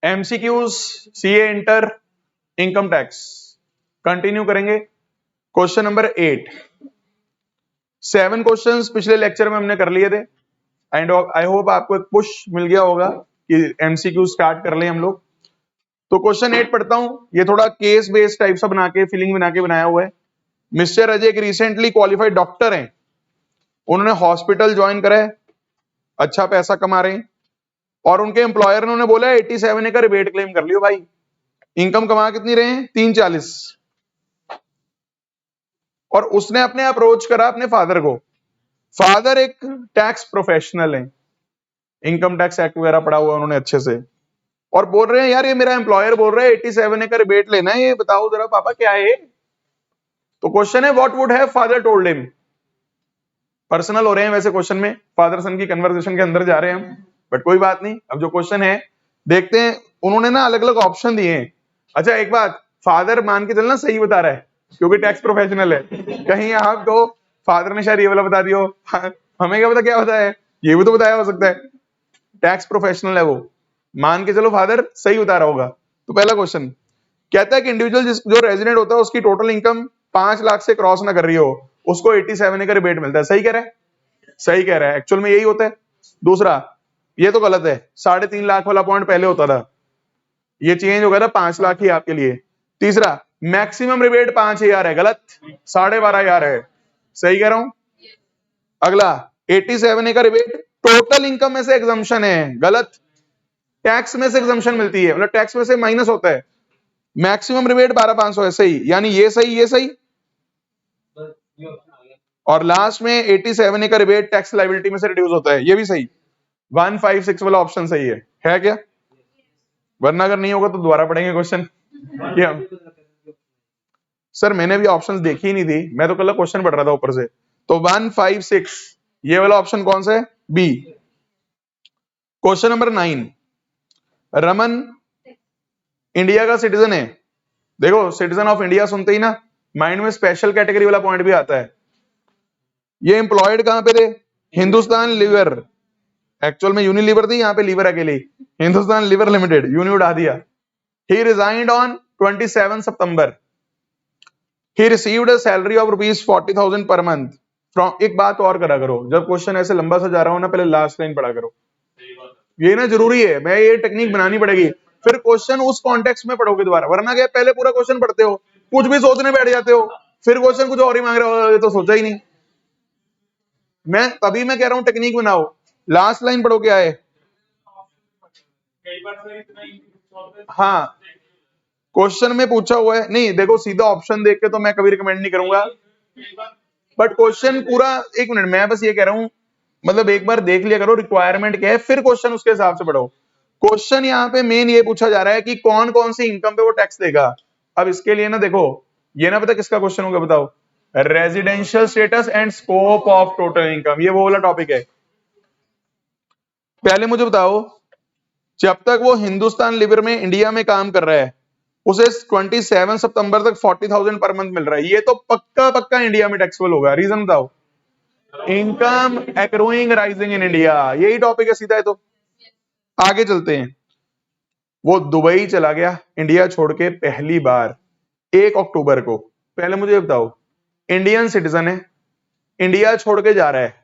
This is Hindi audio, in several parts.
MCQs, CA inter, income tax. Continue करेंगे। Question number 8। 7 क्वेश्चंस पिछले लेक्चर में हमने कर लिए थे एंड आई होप आपको एक पुश मिल गया होगा कि एमसीक्यू स्टार्ट कर लें हम लोग। तो क्वेश्चन 8 पढ़ता हूं। ये थोड़ा केस बेस्ड टाइप सा बना के फीलिंग बना के बनाया हुआ है। मिस्टर अजय एक रिसेंटली क्वालिफाइड डॉक्टर हैं। उन्होंने हॉस्पिटल ज्वाइन करा है, अच्छा पैसा कमा रहे हैं और उनके एम्प्लॉयर ने उन्हें बोला 87 का रिबेट क्लेम कर लियो भाई। इनकम कमा कितनी रहे हैं? 340। और उसने अपने अप्रोच करा अपने फादर को। फादर एक टैक्स प्रोफेशनल है, इनकम टैक्स एक्ट वगैरह पढ़ा हुआ उन्होंने अच्छे से, और बोल रहे हैं यार ये मेरा एम्प्लॉयर बोल रहा है 87 का रिबेट लेना है, ये बताओ जरा पापा क्या है। तो क्वेश्चन है what would have father told him. Personal हो रहे हैं वैसे क्वेश्चन में, फादर सन की कन्वर्सेशन के अंदर जा रहे हैं हम, बट कोई बात नहीं। अब जो क्वेश्चन है देखते हैं। उन्होंने ना अलग अलग ऑप्शन दिए हैं। अच्छा एक बात, फादर मान के चलना सही बता रहा है क्योंकि टैक्स प्रोफेशनल है। कहीं आप तो फादर ने शायद ये वाला बता दियो, हमें क्या पता क्या बताया है, ये भी तो बताया हो सकता है। टैक्स प्रोफेशनल है वो, मान के चलो फादर सही बता रहा होगा। तो पहला क्वेश्चन कहता है कि इंडिविजुअल जो रेजिडेंट होता है उसकी टोटल इनकम 5 लाख से क्रॉस ना कर रही हो, उसको 87 का रिबेट मिलता है। सही कह रहा है? सही कह रहा है, एक्चुअल में यही होता है। दूसरा, ये तो गलत है, 3.5 लाख वाला पॉइंट पहले होता था, ये चेंज हो गया था, 5 लाख ही आपके लिए। तीसरा, मैक्सिमम रिबेट 5,000 है, गलत, 12,500 है। सही कह रहा हूं? अगला, 87 का रिबेट टोटल इनकम में से एग्जम्पशन है, गलत, टैक्स में से एग्जम्पशन मिलती है, मतलब टैक्स में से माइनस होता है। मैक्सिमम रिबेट 12,500 है, सही, यानी ये सही ये सही। और लास्ट में 87 का रिबेट टैक्स लायबिलिटी में से रिड्यूस होता है, ये भी सही। 156 वाला ऑप्शन सही है क्या? वरना अगर नहीं होगा तो दोबारा पढ़ेंगे क्वेश्चन। क्या सर मैंने भी ऑप्शंस देखी ही नहीं थी, मैं तो कल क्वेश्चन पढ़ रहा था ऊपर से। तो 156 ये वाला ऑप्शन कौन सा है? B. Question number 9। Raman India का सिटीजन है। देखो सिटीजन ऑफ इंडिया सुनते ही ना माइंड में स्पेशल कैटेगरी वाला पॉइंट भी आता है। ये एम्प्लॉयड कहां पे थे? हिंदुस्तान लीवर, एक्चुअल में यूनिलीवर थी, यहाँ पे लीवर अकेली, हिंदुस्तान लीवर लिमिटेड, यूनि उड़ा दिया। He resigned on 27 September. He received a salary of ₹40,000 per month from. एक बात और करा करो, जब क्वेश्चन ऐसे लंबा सा जा रहा हो ना, पहले लास्ट लाइन पढ़ा करो, ये ना जरूरी है, मैं ये टेक्निक बनानी पड़ेगी। फिर क्वेश्चन उस कॉन्टेक्स्ट में पढ़ोगे दोबारा, वरना क्या पहले पूरा क्वेश्चन पढ़ते हो, कुछ भी सोचने बैठ जाते हो, फिर क्वेश्चन कुछ और ही मांग रहे हो, ये तो सोचा ही नहीं। मैं तभी मैं कह रहा हूं टेक्निक बनाओ, लास्ट लाइन पढ़ो क्या है। हाँ क्वेश्चन में पूछा हुआ है, नहीं देखो सीधा ऑप्शन देख के तो मैं कभी रिकमेंड नहीं करूंगा, बट क्वेश्चन पूरा, एक मिनट मैं बस ये कह रहा हूं, मतलब एक बार देख लिया करो रिक्वायरमेंट क्या है, फिर क्वेश्चन उसके हिसाब से पढ़ो। क्वेश्चन यहाँ पे मेन ये पूछा जा रहा है कि कौन कौन सी इनकम पे वो टैक्स देगा। अब इसके लिए ना देखो, ये ना पता किसका क्वेश्चन होगा बताओ, residential status and scope of total income, ये वो वाला टॉपिक है। पहले मुझे बताओ, जब तक वो हिंदुस्तान लीवर में इंडिया में काम कर रहा है, उसे 27 सितंबर तक 40,000 पर मंथ मिल रहा है, ये तो पक्का पक्का इंडिया में टैक्सेबल होगा। रीजन बताओ, income accruing rising in India, यही टॉपिक है सीधा है। तो आगे चलते हैं। वो दुबई चला गया इंडिया छोड़ के पहली बार 1 अक्टूबर को। पहले मुझे बताओ, इंडियन सिटीजन है, इंडिया छोड़ के जा रहा है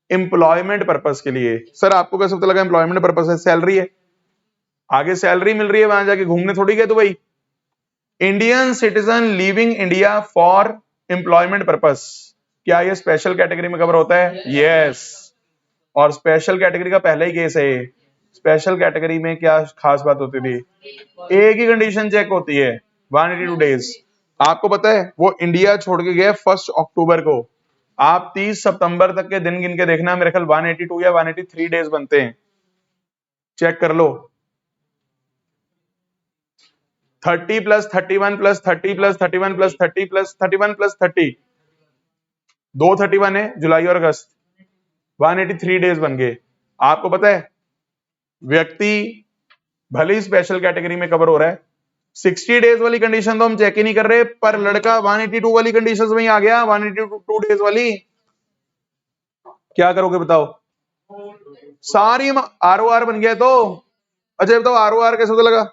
एम्प्लॉयमेंट पर्पस के लिए। सर आपको कैसे पता लगा एम्प्लॉयमेंट पर्पस है? सैलरी है, आगे सैलरी मिल रही है, वहां जाके घूमने थोड़ी गए Dubai. Indian citizen leaving India for employment purpose, क्या ये स्पेशल कैटेगरी में कवर होता है? यस। और स्पेशल कैटेगरी का पहला ही केस है। स्पेशल कैटेगरी में क्या खास बात होती थी? एक ही कंडीशन चेक होती है, 182 डेज। आपको पता है वो इंडिया छोड़ के गए 1 अक्टूबर को, आप 30 सितंबर तक के दिन गिन के देखना, मेरे ख्याल 182 या 183 डेज बनते हैं, चेक कर लो। 30 plus 31 plus 30 plus 31 plus 30 plus 31 plus 30, 231 है, जुलाई और अगस्त, 183 डेज बन गए। आपको पता है व्यक्ति भले ही स्पेशल कैटेगरी में कवर हो रहा है, 60 डेज वाली कंडीशन तो हम चेक ही नहीं कर रहे, पर लड़का 182 वाली कंडीशन में ही आ गया, 182 डेज वाली। क्या करोगे बताओ? सारी ROR बन गया तो अच्छा बताओ ROR कैसे पता लगा?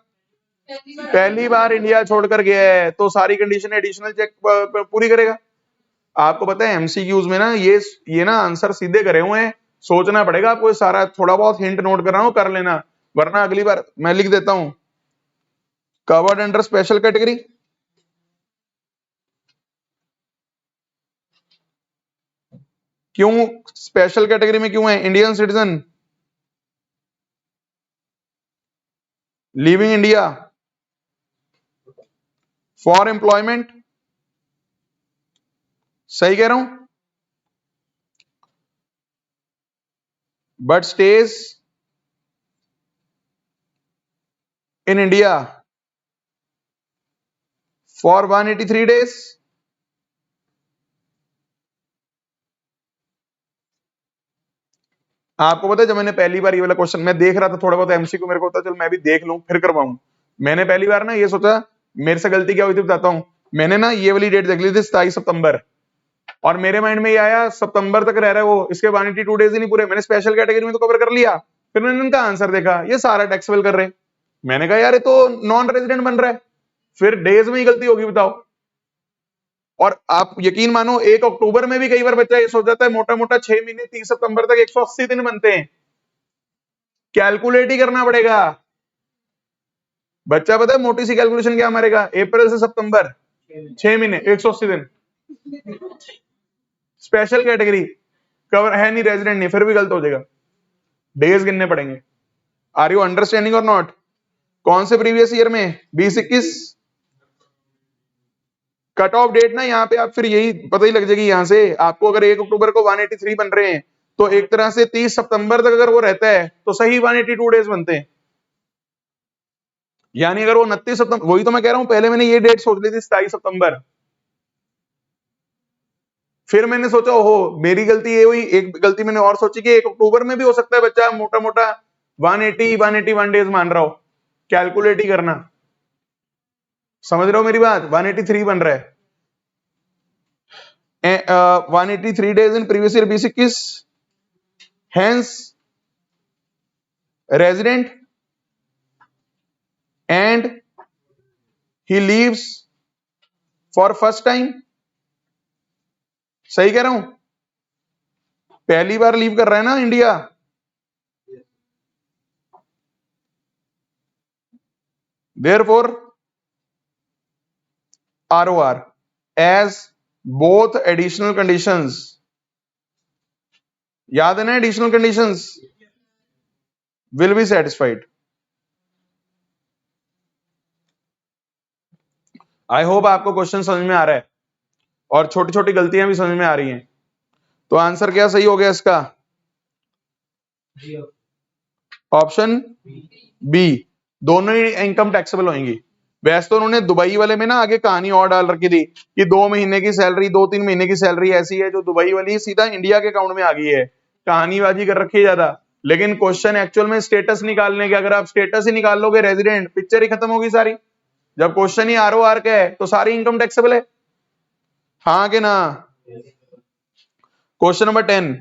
पहली बार इंडिया छोड़कर गया है तो सारी कंडीशन एडिशनल चेक पूरी करेगा। आपको पता है एमसीक्यूज में ना ये ना आंसर सीधे करे हुए हैं, सोचना पड़ेगा आपको सारा, थोड़ा बहुत हिंट नोट कर रहा हूं, कर लेना, वरना अगली बार मैं लिख देता हूं कवर्ड अंडर स्पेशल कैटेगरी। क्यों स्पेशल कैटेगरी में क्यों है? Indian citizen living India for employment, सही कह रहा हूं, but stage in India for 183 days. आपको पता है जब मैंने पहली बार ये वाला क्वेश्चन मैं देख रहा था, थोड़ा बहुत एमसीक्यू मेरे को होता चल मैं भी देख लूं फिर करवाऊं, मैंने पहली बार ना ये सोचा, मेरे से गलती क्या हुई थी बताता हूं। मैंने ना ये वाली डेट देख ली थी 27 सितंबर, और मेरे माइंड में ये आया सितंबर तक रह रहा है वो, इसके 182 डेज ही नहीं पूरे, मैंने स्पेशल कैटेगरी में तो कवर कर लिया। फिर मैंने इनका आंसर देखा ये सारा टैक्सेबल कर रहे हैं, मैंने कहा यार ये तो नॉन रेजिडेंट बन रहा है, फिर डेज में ही गलती होगी बताओ। और आप यकीन मानो 1 अक्टूबर में भी कई बार बच्चा ये सोच जाता है मोटा मोटा 6 महीने 30 सितंबर तक 180 दिन बनते हैं, कैलकुलेट ही करना पड़ेगा। बच्चा पता है मोटी सी कैलकुलेशन क्या मारेगा, अप्रैल से सितंबर 6 महीने 180 दिन, स्पेशल कैटेगरी कवर है नहीं, रेजिडेंट नहीं, फिर भी गलत हो जाएगा, डेज गिनने पड़ेंगे। आर यू अंडरस्टैंडिंग और नॉट? कौन से प्रीवियस ईयर में 2021 कट ऑफ डेट ना, यहाँ पे आप फिर यही पता ही लग जाएगी यहां से आपको, अगर 1 अक्टूबर को 183 बन रहे हैं तो एक तरह से 30 सितंबर तक अगर वो रहता है तो सही 182 डेज बनते हैं, यानी अगर वो 29 सितंबर, वही तो मैं कह रहा हूं, पहले मैंने ये डेट सोच ली थी 27 सितंबर, फिर मैंने सोचा ओहो मेरी गलती ये हुई, एक गलती मैंने और सोची कि 1 अक्टूबर में भी हो सकता है बच्चा मोटा मोटा 181 डेज मान रहा हो, कैलकुलेट ही करना, समझ रहे हो मेरी बात? 183 बन रहा है, 183 days in previous year 2021, hence resident and he leaves for first time, सही कह रहा हूं, पहली बार लीव कर रहा है ना India, therefore ROR as both additional conditions, याद है ना additional conditions will be satisfied. I hope आपको क्वेश्चन समझ में आ रहा है और छोटी छोटी गलतियां भी समझ में आ रही हैं। तो आंसर क्या सही हो गया इसका? ऑप्शन बी, दोनों ही इनकम टैक्सेबल होंगी। वैसे तो उन्होंने दुबई वाले में ना आगे कहानी और डाल रखी थी कि 2 महीने की सैलरी 2-3 महीने की सैलरी ऐसी है जो दुबई वाली सीधा इंडिया के अकाउंट में आ गई है, कहानीबाजी कर रखी है ज्यादा, लेकिन क्वेश्चन एक्चुअल में स्टेटस निकालने के, अगर आप स्टेटस ही निकाल लोगे रेजिडेंट, पिक्चर ही खत्म होगी सारी। जब क्वेश्चन ही ROR का है तो सारी इनकम टैक्सेबल है, हाँ कि ना? क्वेश्चन नंबर 10,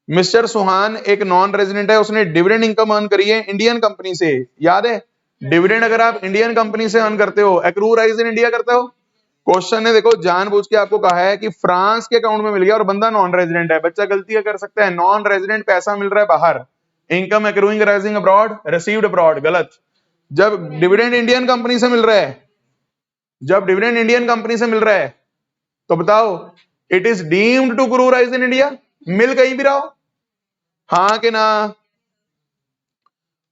मिस्टर सुहान एक नॉन रेजिडेंट है, उसने डिविडेंड इनकम अर्न करी है इंडियन कंपनी से, याद है डिविडेंड अगर आप इंडियन कंपनी से अर्न करते हो, एक्रू राइज इन इंडिया करते हो। क्वेश्चन ने देखो जानबूझ के आपको कहा है कि फ्रांस के अकाउंट में मिल गया और बंदा नॉन रेजिडेंट है, बच्चा गलती कर सकता है, नॉन रेजिडेंट पैसा मिल रहा है बाहर, income accruing rising abroad received abroad, गलत। जब डिविडेंड इंडियन कंपनी से मिल रहा है, जब डिविडेंड इंडियन कंपनी से मिल रहा है तो बताओ it is deemed to accrue in India, मिल कहीं भी रहा हो, हाँ कि ना?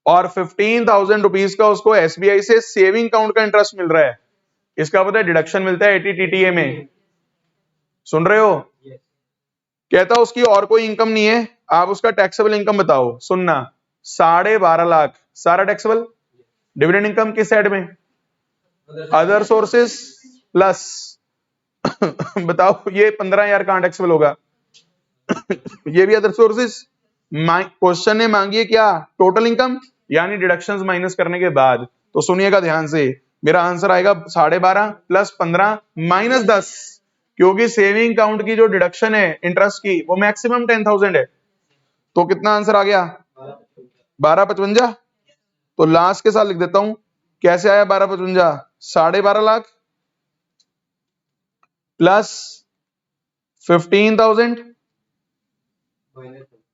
और 15,000 रुपीज का उसको SBI से सेविंग अकाउंट का इंटरेस्ट मिल रहा है, इसका पता है डिडक्शन मिलता है 80 TTA में, सुन रहे हो? कहता उसकी और कोई इनकम नहीं है, आप उसका टैक्सेबल इनकम बताओ, सुनना 12.5 लाख सारा टैक्सेबल, डिविडेंड इनकम किस साइड में? अदर सोर्सेस प्लस बताओ ये 15,000 कहां टैक्सेबल होगा ये भी अदर सोर्सेस। क्वेश्चन ने मांगी है क्या? टोटल इनकम यानी डिडक्शंस माइनस करने के बाद, तो सुनिएगा ध्यान से, मेरा आंसर आएगा 12.5 प्लस 15 माइनस 10, क्योंकि सेविंग अकाउंट की जो डिडक्शन है इंटरेस्ट की वो मैक्सिमम 10,000 है, तो कितना आंसर आ गया? 12.55। तो लास्ट के साथ लिख देता हूं, कैसे आया 1255, 12.5 लाख प्लस 15,000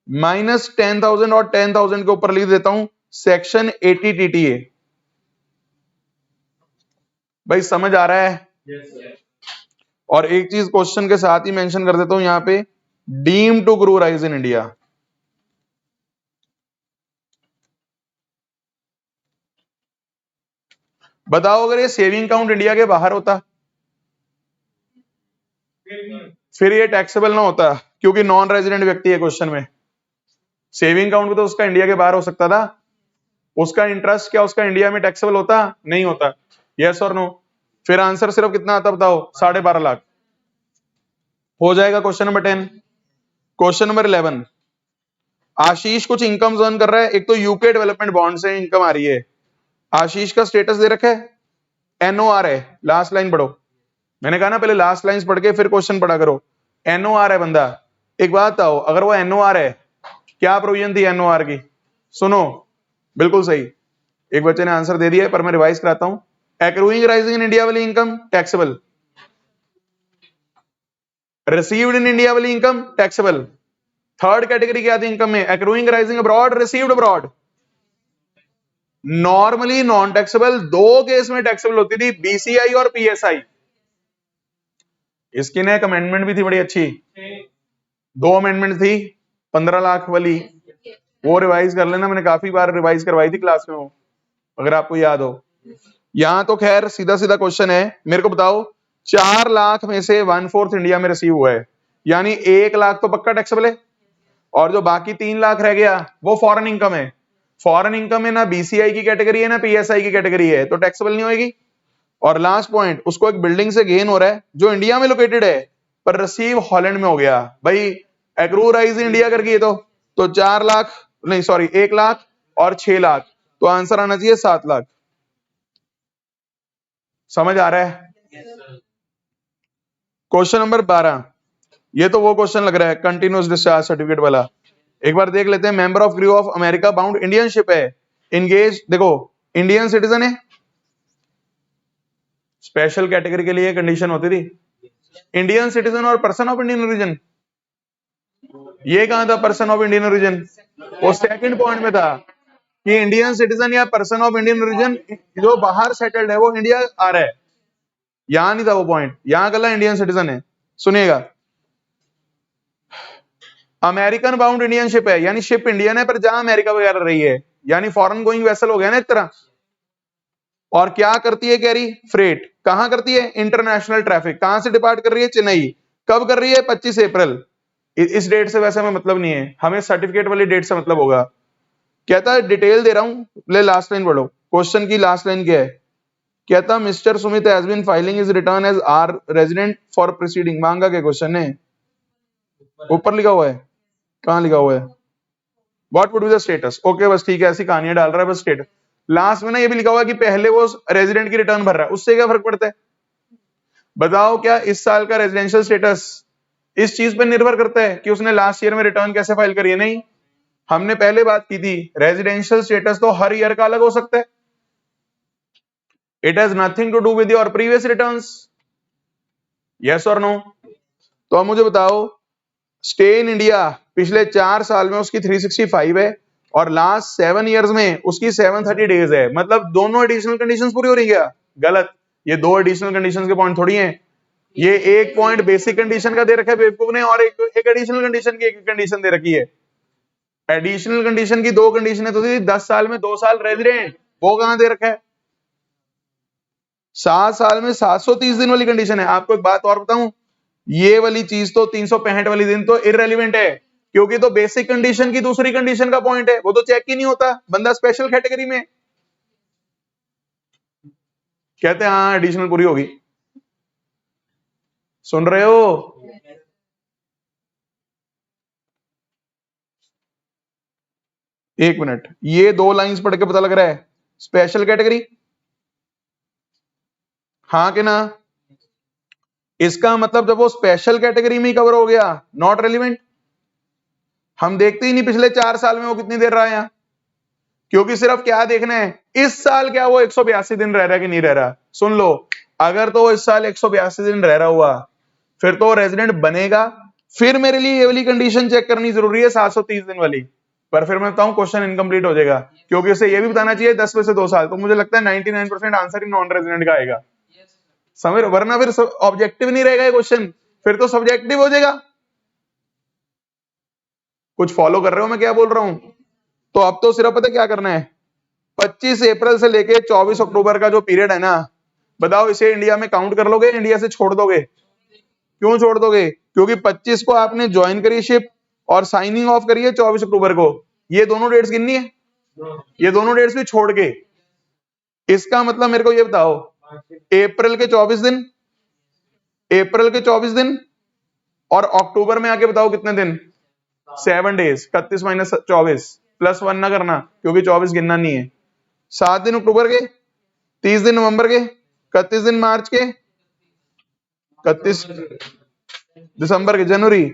माइनस 10,000 और 10,000 के ऊपर लिख देता हूं सेक्शन 80 टीटीए। भाई समझ आ रहा है? और एक चीज क्वेश्चन के साथ ही मेंशन कर देता हूं यहां पे, deem to grow rise in India. बताओ अगर ये सेविंग अकाउंट इंडिया के बाहर होता फिर ये टैक्सेबल ना होता, क्योंकि नॉन रेजिडेंट व्यक्ति है क्वेश्चन में। सेविंग अकाउंट भी तो उसका इंडिया के बाहर हो सकता था, उसका इंटरेस्ट क्या उसका इंडिया में टैक्सेबल होता? नहीं होता। यस और नो? फिर आंसर सिर्फ कितना आता बताओ? 12.5 लाख। हो जाएगा क्वेश्चन नंबर 10। क्वेश्चन नंबर 11, आशीष कुछ इनकम अर्न कर रहा है, एक तो यूके डेवलपमेंट बॉन्ड से इनकम आ रही है। आशीष का स्टेटस दे रखा है एनओआर है, लास्ट लाइन पढ़ो। मैंने कहा ना पहले लास्ट लाइंस पढ़ के फिर क्वेश्चन पढ़ा करो। एनओआर है बंदा। एक बात बताओ, अगर वो एनओआर है, क्या प्रोविजन थी एनओआर की? सुनो, बिल्कुल सही, एक बच्चे ने आंसर दे दिया है पर मैं रिवाइज कराता हूं। एक्रूइंग राइजिंग इन इंडिया वाली income taxable, received in India वाली इनकम टैक्सेबल। थर्ड कैटेगरी क्या थी इनकम में? Accruing rising abroad, received abroad. Normally non taxable, दो केस में टैक्सेबल होती थी, बीसीआई और पीएसआई। इसकी ना एक अमेंडमेंट भी थी बड़ी अच्छी, दो अमेंडमेंट थी 15 लाख वाली, वो रिवाइज कर लेना, मैंने काफी बार रिवाइज करवाई थी क्लास में वो, अगर आपको याद हो। यहां तो खैर सीधा सीधा क्वेश्चन है, मेरे को बताओ 4 लाख में से 1/4 इंडिया में रिसीव हुआ है, यानी 1 लाख तो पक्का टैक्सेबल है, और जो बाकी 3 लाख रह गया वो फॉरेन इनकम है। फॉरेन इनकम में ना बीसीआई की कैटेगरी है ना पीएसआई की कैटेगरी है, तो टैक्सेबल नहीं होगी। और लास्ट पॉइंट, उसको एक बिल्डिंग से गेन हो रहा है जो इंडिया में लोकेटेड है पर रिसीव हॉलैंड में हो गया। भाई एक्रू राइज इंडिया करके ये तो 4 लाख नहीं सॉरी 1 लाख और 6 लाख, तो आंसर आना चाहिए 7 लाख। समझ आ रहा है? क्वेश्चन नंबर 12, ये तो वो क्वेश्चन लग रहा है कंटिन्यूस डिस्चार्ज सर्टिफिकेट वाला। एक बार देख लेते हैं। Member of crew of America bound Indian ship है, इंगेज, देखो इंडियन सिटीजन है, स्पेशल कैटेगरी के लिए कंडीशन होती थी इंडियन सिटीजन और पर्सन ऑफ इंडियन ओरिजिन। ये कहां था पर्सन ऑफ इंडियन ओरिजिन? वो सेकंड पॉइंट में था कि इंडियन सिटीजन या पर्सन ऑफ इंडियन ओरिजिन जो बाहर सेटल्ड है वो इंडिया आ रहा है, यहां नहीं था वो पॉइंट, यहां गला इंडियन सिटीजन है। सुनिएगा, अमेरिकन बाउंड इंडियन शिप है, यानी शिप इंडियन है पर जहां अमेरिका वगैरह रही है, यानी फॉरेन गोइंग वेसल हो गया ना एक तरह। और क्या करती है कैरी? फ्रेट। कहां करती है? International traffic. कहां से डिपार्ट कर रही है? चेन्नई। कब कर रही है? 25 अप्रैल। इस डेट से वैसे हमें मतलब नहीं है, हमें सर्टिफिकेट वाली डेट से मतलब होगा। कहता है डिटेल दे रहा हूं, ले लास्ट लाइन पढ़ो, क्वेश्चन की लास्ट लाइन क्या है? कहता mister Sumit has been filing his return as are resident for proceeding. मांगा क्या क्वेश्चन है? ऊपर लिखा हुआ है, कहां लिखा हुआ है? What would be the status? Okay बस ठीक है, ऐसी कहानियां डाल रहा है बस स्टेटस। लास्ट में ना ये भी लिखा हुआ है कि पहले वो रेजिडेंट की रिटर्न भर रहा है, उससे क्या फर्क पड़ता है? बताओ क्या इस साल का रेजिडेंशियल स्टेटस इस चीज पर निर्भर करता है कि उसने लास्ट ईयर में रिटर्न कैसे फाइल करी है? नहीं, हमने पहले बात की थी रेजिडेंशियल स्टेटस तो हर ईयर का अलग हो सकता है, it has nothing to do with your previous returns. Yes और नो? तो अब मुझे बताओ, स्टे इन इंडिया पिछले 4 साल में उसकी 365 है और लास्ट 7 इयर्स में उसकी 730 डेज है, मतलब दोनों एडिशनल कंडीशंस पूरी हो रही है क्या? गलत, ये दो एडिशनल कंडीशंस के पॉइंट थोड़ी हैं, ये एक पॉइंट बेसिक कंडीशन का दे रखा है बेवकूफ ने, और एक एडिशनल कंडीशन की एक कंडीशन दे रखी है। एडिशनल कंडीशन की दो कंडीशन तो थी, 10 साल में 2 साल रेजिडेंट, वो कहां दे रखा है? 7 साल में 730 दिन वाली कंडीशन है। आपको एक बात और बताऊं, ये वाली चीज तो 365 वाली दिन तो इररेलेवेंट है, क्योंकि तो बेसिक कंडीशन की दूसरी कंडीशन का पॉइंट है, वो तो चेक ही नहीं होता, बंदा स्पेशल कैटेगरी में। कहते हैं हाँ एडिशनल पूरी होगी। सुन रहे हो? एक मिनट, ये 2 लाइंस पढ़ के पता लग रहा है स्पेशल कैटेगरी, हाँ कि ना? इसका मतलब जब वो स्पेशल कैटेगरी में ही कवर हो गया, नॉट रेलिवेंट। हम देखते ही नहीं पिछले 4 साल में वो कितनी देर रहा है यहाँ, क्योंकि सिर्फ क्या देखना है, इस साल क्या वो 182 दिन रह रहा है कि नहीं रह रहा। सुन लो, अगर तो वो इस साल 182 दिन रह रहा हुआ, फिर तो रेजिडेंट बनेगा। फिर मेरे लिए ये वाली कंडीशन चेक करनी जरूरी है 730 दिन वाली, पर फिर मैं बताऊं क्वेश्चन इनकम्प्लीट हो जाएगा, क्योंकि उसे ये भी बताना चाहिए 10 में से 2 साल। तो मुझे लगता है 99% आंसर ही नॉन रेजिडेंट का आएगा, समझ, वरना फिर ऑब्जेक्टिव नहीं रहेगा ये क्वेश्चन, फिर तो सब्जेक्टिव हो जाएगा। कुछ फॉलो कर रहे हो मैं क्या बोल रहा हूं? तो अब तो सिर्फ पता क्या करना है, 25 अप्रैल से लेके 24 अक्टूबर का जो पीरियड है ना, बताओ इसे इंडिया में काउंट कर लोगे, इंडिया से छोड़ दोगे? क्यों छोड़ दोगे? क्योंकि 25 को आपने ज्वाइन करी शिप और साइनिंग ऑफ करी है 24 अक्टूबर को, ये दोनों डेट्स गिननी है, ये दोनों डेट्स भी छोड़ के। इसका मतलब मेरे को ये बताओ, अप्रैल के 24 दिन, अप्रैल के 24 दिन और अक्टूबर में आके बताओ कितने दिन, 7 डेज। 31 माइनस 24 प्लस 1 ना करना, क्योंकि 24 गिनना नहीं है। 7 दिन अक्टूबर के, 30 दिन नवंबर के, 31 दिन मार्च के, 31 दिसंबर के, जनवरी,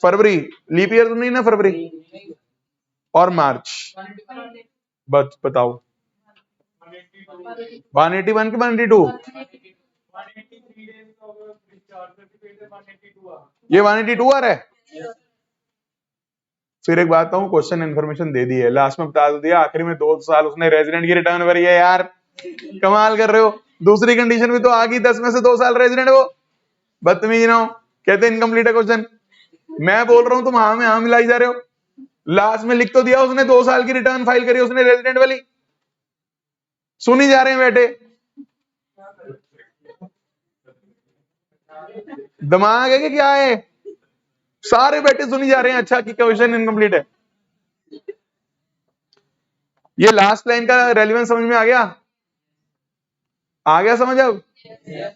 फरवरी, लीप ईयर तो नहीं ना फरवरी, और मार्च। बस बताओ 181 के 182, ये 182 आ रहा है। फिर एक बात कहूं, क्वेश्चन इन्फॉर्मेशन दे दी है, लास्ट में बता दिया, आखिरी में 2 साल उसने रेजिडेंट की रिटर्न करी है। यार कमाल कर रहे हो, दूसरी कंडीशन भी तो आ गई, 10 में से 2 साल रेजिडेंट हो, बदतमीज ना हो, कहते इनकम्प्लीट है क्वेश्चन। मैं बोल रहा हूं तुम हाँ में हाँ मिलाई जा रहे हो, लास्ट में लिख तो दिया उसने 2 साल की रिटर्न फाइल करी उसने रेजिडेंट वाली, सुनी जा रहे हैं बेटे, दिमाग है कि क्या है? सारे बेटे सुनी जा रहे हैं, अच्छा कि क्वेश्चन इनकम्प्लीट है। ये लास्ट लाइन का रेलिवेंस समझ में आ गया? आ गया समझ? अब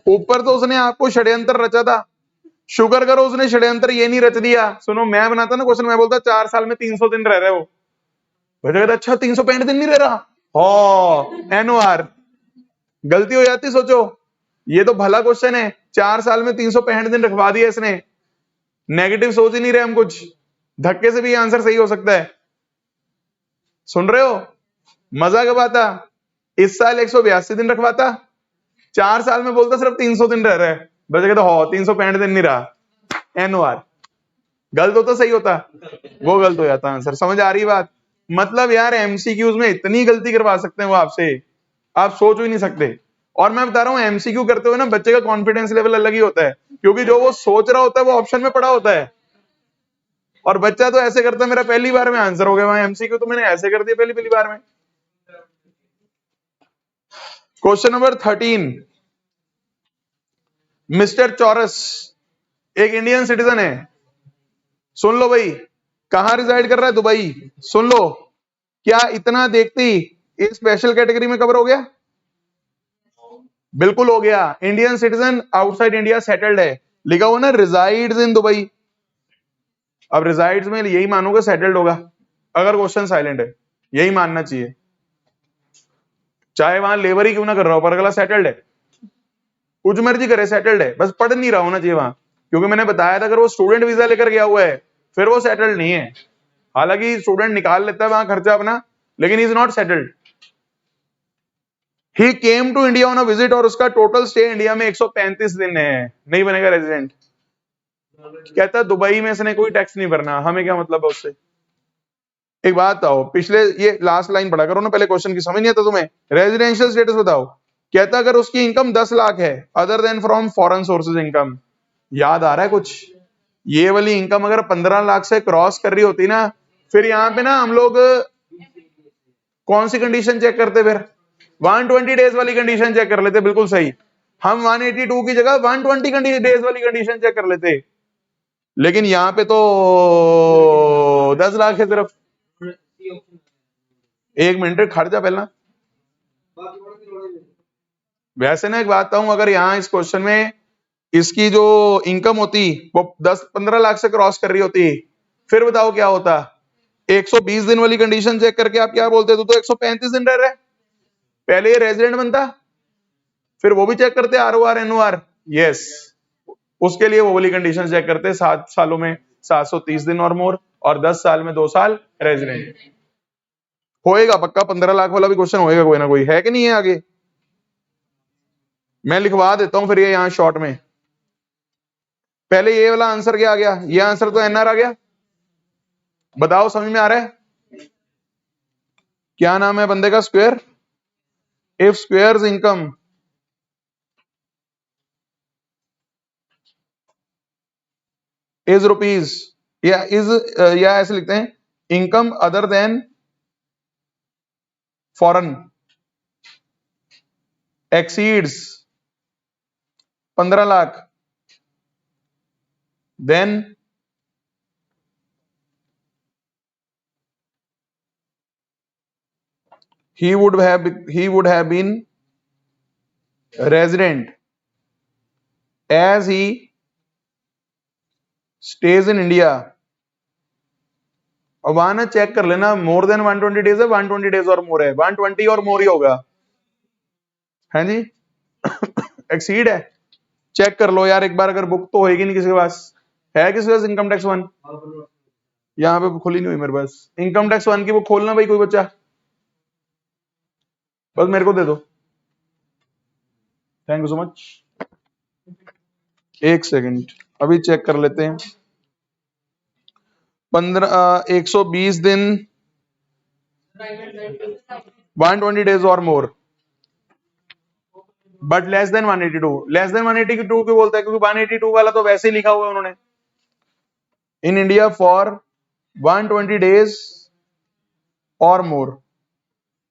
ऊपर तो उसने आपको षड्यंत्र रचा था, शुक्र करो उसने षड्यंत्र ये नहीं रच दिया। सुनो, मैं बनाता ना क्वेश्चन, मैं बोलता 4 साल में 300 दिन रह रहे हो, बेटा कहता अच्छा 365 दिन नहीं रह रहा, हो एनओआर, गलती हो जाती। सोचो ये तो भला क्वेश्चन है, 4 साल में 365 दिन रखवा दिया इसने, नेगेटिव सोच ही नहीं रहे हम कुछ, धक्के से भी आंसर सही हो सकता है। सुन रहे हो, मजा कब आता, इस साल 182 दिन रखवाता, 4 साल में बोलता सिर्फ 300 दिन रह रहा है, बस कहता हो 365 दिन नहीं रहा, एनओआर। गलत होता सही होता, वो गलत हो जाता आंसर। समझ आ रही बात? मतलब यार एमसीक्यूज में इतनी गलती करवा सकते हैं वो आपसे, आप सोच ही नहीं सकते। और मैं बता रहा हूं एमसीक्यू करते हुए ना बच्चे का कॉन्फिडेंस लेवल अलग ही होता है, क्योंकि जो वो सोच रहा होता है वो ऑप्शन में पड़ा होता है, और बच्चा तो ऐसे करता है मेरा पहली बार में आंसर हो गया, वहां एमसीक्यू तो मैंने ऐसे कर दिया पहली पहली बार में। क्वेश्चन नंबर 13, मिस्टर चौरस एक इंडियन सिटीजन है, सुन लो भाई, कहां रिजाइड कर रहा है, दुबई। सुन लो, क्या इतना देखते ही ये स्पेशल कैटेगरी में कवर हो गया? बिल्कुल हो गया। Indian citizen outside India settled है, लिखा हुआ ना रिजाइड्स इन दुबई। अब रिजाइड्स में यही मानोगे सेटल्ड होगा, अगर क्वेश्चन साइलेंट है, यही मानना चाहिए, चाहे वहां लेबर ही क्यों ना कर रहा हो, पर अगला सेटल्ड है, कुछ मर्जी करे सेटल्ड है, बस पढ़ नहीं रहा होना चाहिए वहां। क्योंकि मैंने बताया था अगर वो स्टूडेंट वीजा लेकर गया हुआ है फिर वो सेटल्ड नहीं है, हालांकि स्टूडेंट निकाल लेता है वहां खर्चा अपना, लेकिन is not settled. He came to India on a visit और उसका टोटल स्टे इंडिया में 135 दिन है, नहीं बनेगा रेजिडेंट। कहता दुबई में इसने कोई टैक्स नहीं भरना, हमें क्या मतलब है उससे। एक बात आओ, पिछले ये लास्ट लाइन पढ़ा करो ना, पहले क्वेश्चन की समझ नहीं आता तुम्हें। रेजिडेंशियल स्टेटस बताओ, कहता अगर उसकी इनकम 10 लाख है other than from foreign sources income, याद आ रहा है कुछ? ये वाली इनकम अगर 15 लाख से क्रॉस कर रही होती ना, फिर यहाँ पे ना हम लोग कौन सी कंडीशन चेक करते, फिर 120 डेज वाली कंडीशन चेक कर लेते, बिल्कुल सही। हम 182 की जगह 120 डेज वाली कंडीशन चेक कर लेते, लेकिन यहाँ पे तो 10 लाख है सिर्फ। एक मिनट खड़ जा पहला। वैसे ना एक बात कहूं, अगर यहाँ इस क्वेश्चन में इसकी जो इनकम होती वो 10-15 लाख से क्रॉस कर रही होती, फिर बताओ क्या होता। 120 दिन वाली कंडीशन चेक करके आप क्या बोलते, तो 135 दिन रह रहे, पहले ये रेजिडेंट बनता, फिर वो भी चेक करते आरओआर एनओआर, यस, उसके लिए वो वाली कंडीशन चेक करते 7 सालों में 730 दिन और मोर, और 10 साल में 2 साल रेजिडेंट। होएगा पक्का, 15 लाख वाला भी क्वेश्चन होएगा कोई ना कोई, है कि नहीं है आगे? मैं लिखवा देता हूं फिर ये यहां शॉर्ट में। पहले ये वाला आंसर क्या आ गया? ये आंसर तो एनआर आ गया। बताओ समझ में आ रहा है? क्या नाम है बंदे का? Square. If squares income is rupees, या इज, या ऐसे लिखते हैं, income other than foreign exceeds 15 lakh, then he would have been resident as he stays in India। और वहां ना चेक कर लेना, मोर देन 120 डेज है, 120 डेज और मोर है, 120 और मोर ही होगा, है जी। एक्सीड है, चेक कर लो यार एक बार, अगर बुक तो होएगी नहीं किसी के पास, है किसी के पास इनकम टैक्स वन? यहाँ पे खुली नहीं हुई मेरे पास इनकम टैक्स वन की, वो खोलना भाई कोई बच्चा, बस मेरे को दे दो, थैंक यू सो मच। एक सेकंड अभी चेक कर लेते हैं। 120 दिन, 120 डेज और more, but less than 182। Less than 182 क्यों बोलता है? क्योंकि 182 वाला तो वैसे ही लिखा हुआ है उन्होंने, इन इंडिया फॉर 120 डेज और मोर।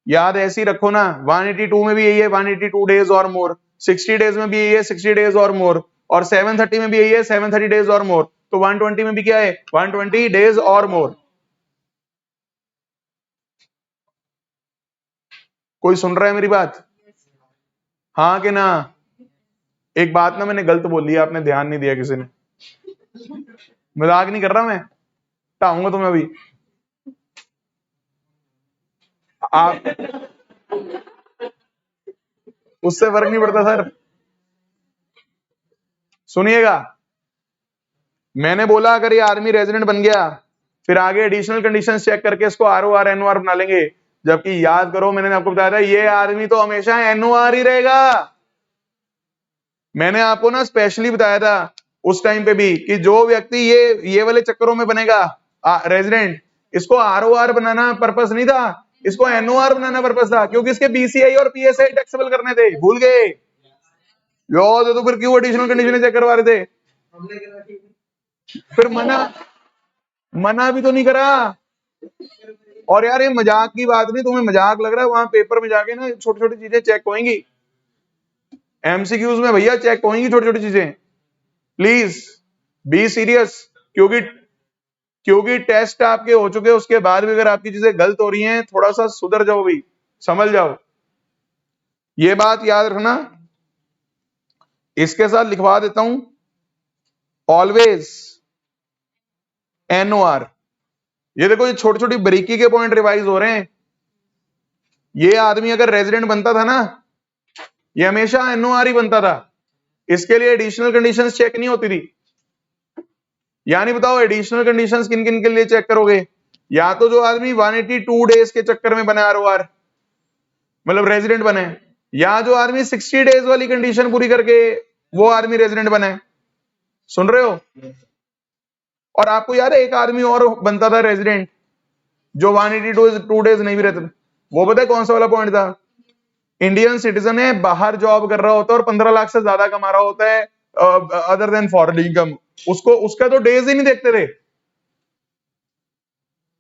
याद ऐसे ही रखो ना, 182 में भी यही है, 182 डेज और मोर, 60 डेज में भी यही है, 60 डेज और मोर, और 730 में भी यही है, 730 डेज और मोर। तो 120 में भी क्या है? 120 डेज और मोर। कोई सुन रहा है मेरी बात? हाँ कि ना? एक बात ना मैंने गलत बोली है, आपने ध्यान नहीं दिया किसी ने, मजाक नहीं कर रहा मैं, हटाऊंगा तुम्हें अभी। आप उससे फर्क नहीं पड़ता सर, सुनिएगा। मैंने बोला अगर ये आर्मी रेजिडेंट बन गया, फिर आगे एडिशनल कंडीशंस चेक करके इसको आरओआर एनओआर बना लेंगे। जबकि याद करो, मैंने आपको बताया था ये आर्मी तो हमेशा एनओआर ही रहेगा। मैंने आपको ना स्पेशली बताया था उस टाइम पे भी कि जो व्यक्ति ये वाले चक्करों में बनेगा रेजिडेंट, इसको आरओआर बनाना पर्पस नहीं था, इसको एनओआर बनाना पर्पस था, क्योंकि इसके बीसीआई और पीएसआई टैक्सेबल करने थे। भूल गए? याद है तो फिर क्यों एडिशनल कंडीशन चेक करवा रहे थे? फिर मना भी तो नहीं करा। और यार ये मजाक की बात नहीं, तुम्हें मजाक लग रहा है, वहां पेपर में जाके ना छोटी छोटी चीजें चेक होंगी, एमसीक्यूज में भैया चेक होंगी छोटी छोटी चीजें। प्लीज बी सीरियस, क्योंकि क्योंकि टेस्ट आपके हो चुके, उसके बाद भी अगर आपकी चीजें गलत हो रही हैं, थोड़ा सा सुधर जाओ भी, समझ जाओ, ये बात याद रखना। इसके साथ लिखवा देता हूं ऑलवेज एनओआर। ये देखो, ये छोटी छोटी बारीकी के पॉइंट रिवाइज हो रहे हैं। ये आदमी अगर रेजिडेंट बनता था ना, ये हमेशा एनओआर ही बनता था, इसके लिए एडिशनल कंडीशंस चेक नहीं होती थी। यानी बताओ एडिशनल कंडीशंस किन किन के लिए चेक करोगे? या तो जो आदमी 182 डेज के चक्कर में बना आरओआर, मतलब रेजिडेंट बने, या जो आदमी 60 डेज वाली कंडीशन पूरी करके वो आदमी रेजिडेंट बने। सुन रहे हो? और आपको याद है एक आदमी और बनता था रेजिडेंट, जो 182 डेज नहीं भी रहते थे। वो पता है कौन सा वाला पॉइंट था? इंडियन सिटीजन है, बाहर जॉब कर रहा होता है और 15 लाख से ज्यादा कमा रहा होता है अदर देन फॉरेन इनकम, उसको उसका तो डेज ही नहीं देखते थे।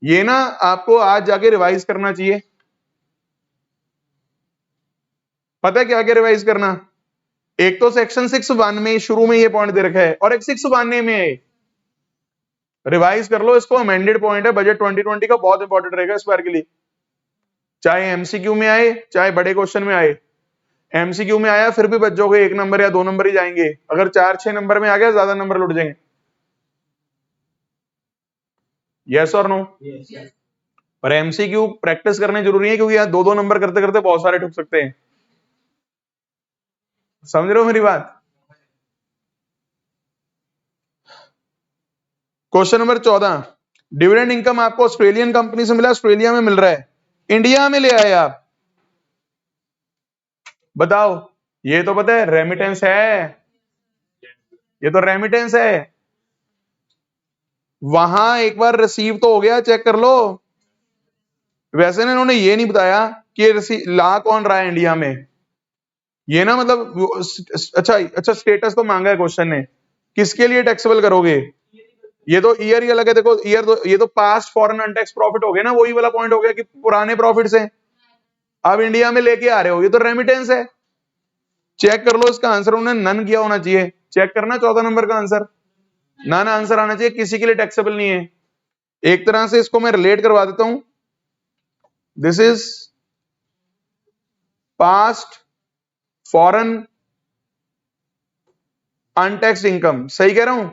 ये ना आपको आज जाके रिवाइज करना चाहिए। पता है क्या क्या रिवाइज करना? एक तो सेक्शन 6(1) में शुरू में ये पॉइंट दे रखा है, और एक 6(1) में है, रिवाइज कर लो इसको। अमेंडेड पॉइंट है, बजट 2020 का, बहुत इंपॉर्टेंट रहेगा इस बार के लिए, चाहे एमसीक्यू में आए चाहे बड़े क्वेश्चन में आए। एमसीक्यू में आया फिर भी बच जाओगे, 1 नंबर या 2 नंबर ही जाएंगे, अगर 4-6 नंबर में आ गया ज्यादा नंबर लुट जाएंगे। यस और नो? पर एमसीक्यू प्रैक्टिस करने जरूरी है, क्योंकि यहाँ 2-2 नंबर करते करते बहुत सारे ठुक सकते हैं। समझ रहे हो मेरी बात? क्वेश्चन नंबर 14, डिविडेंड इनकम आपको ऑस्ट्रेलियन कंपनी से मिला, ऑस्ट्रेलिया में मिल रहा है, इंडिया में ले आए आप, बताओ, ये तो पता है रेमिटेंस है, ये तो रेमिटेंस है। वहां एक बार रिसीव तो हो गया, चेक कर लो। वैसे ना इन्होंने ये नहीं बताया कि ला कौन रहा है इंडिया में, ये ना मतलब अच्छा अच्छा स्टेटस तो मांगा है क्वेश्चन ने, किसके लिए टैक्सेबल करोगे? ये तो ईयर ही अलग है, देखो ईयर तो, ये तो पास्ट फॉरेन अनटैक्स प्रॉफिट हो गया ना, वही वाला पॉइंट हो गया कि पुराने प्रॉफिट्स हैं, अब इंडिया में लेके आ रहे हो, ये तो रेमिटेंस है। चेक कर लो, इसका आंसर उन्होंने नन किया होना चाहिए, चेक करना 14 नंबर का आंसर, नन आंसर आना चाहिए, किसी के लिए टैक्सेबल नहीं है। एक तरह से इसको मैं रिलेट करवा देता हूं, this is past foreign untaxed income, सही कह रहा हूं?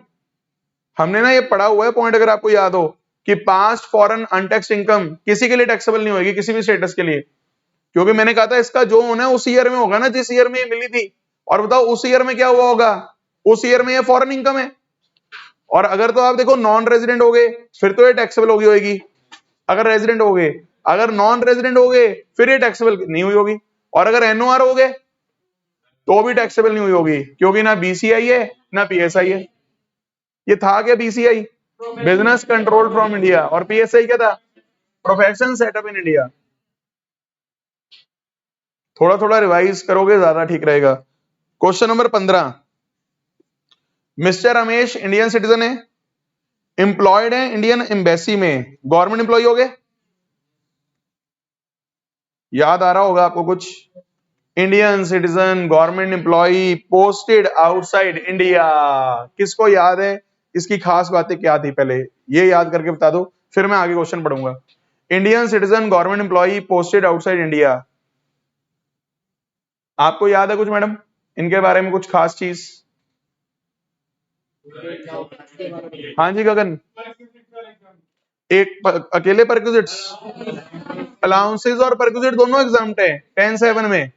हमने ना ये पढ़ा हुआ है पॉइंट, अगर आपको याद हो, कि पास्ट फॉरेन अनटैक्स्ड इनकम किसी के लिए टैक्सेबल नहीं होगी, किसी भी स्टेटस के लिए, क्योंकि मैंने कहा था इसका जो होना है उस ईयर में होगा ना जिस ईयर में ये मिली थी। और बताओ उस ईयर में क्या हुआ होगा, उस ईयर में ये फॉरेन इनकम है। और अगर तो आप देखो नॉन रेजिडेंट हो गए फिर तो ये टैक्सेबल होगी होगी, अगर रेजिडेंट हो गए, अगर नॉन रेजिडेंट हो गए फिर ये टैक्सेबल नहीं हुई होगी, और अगर एनओआर हो गए तो भी टैक्सेबल नहीं हुई होगी, क्योंकि ना बीसीआई है ना पीएसआई है। ये था क्या BCI? Business control from India, और पीएसआई क्या था? Profession setup in India. थोड़ा थोड़ा रिवाइज करोगे ज्यादा ठीक रहेगा। Question number 15, mister Ramesh Indian citizen है, एम्प्लॉयड है इंडियन एम्बेसी में, गवर्नमेंट एम्प्लॉय हो गए, याद आ रहा होगा आपको कुछ? Indian citizen, government employ, posted outside India, किसको याद है इसकी खास बातें क्या थी, पहले ये याद करके बता दो, फिर मैं आगे क्वेश्चन पढ़ूंगा। Indian citizen, government employ, posted outside India, आपको याद है कुछ मैडम इनके बारे में कुछ खास चीज? हाँ जी गगन, अकेले परक्विजिट्स, अलाउंसेस और परक्विजिट दोनों एग्जाम्प्ट है 10(7) में।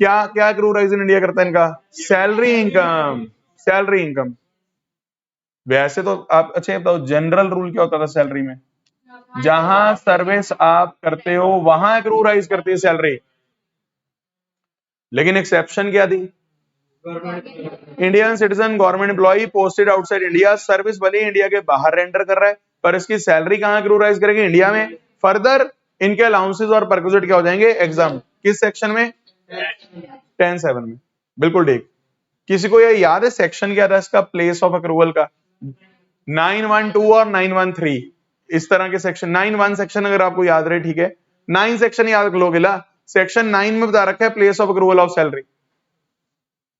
क्या क्या एक्रूराइज इन इंडिया करता है इनका? Salary income, salary income. वैसे तो आप अच्छा बताओ जनरल रूल क्या होता था सैलरी में? जहां सर्विस आप करते हो वहां एक्रूराइज करती है सैलरी, लेकिन एक्सेप्शन क्या थी? Indian citizen, government employ, posted outside India, service भले इंडिया के बाहर रेंडर कर रहा है पर इसकी सैलरी कहां एक्रूराइज करेगी? इंडिया में। फर्दर इनके अलाउंसेस और परक्विजिट क्या हो जाएंगे? एग्जाम, किस सेक्शन में? 10(7) में, बिल्कुल ठीक। किसी को ये याद है सेक्शन क्या था इसका, प्लेस ऑफ अक्रूवल का? 9(1)(2) और 9(1)(3), इस तरह के सेक्शन। 9(1) सेक्शन अगर आपको याद रहे ठीक है, 9 सेक्शन याद रख लोगे ला, सेक्शन 9 में बता रखा है place of accrual of salary.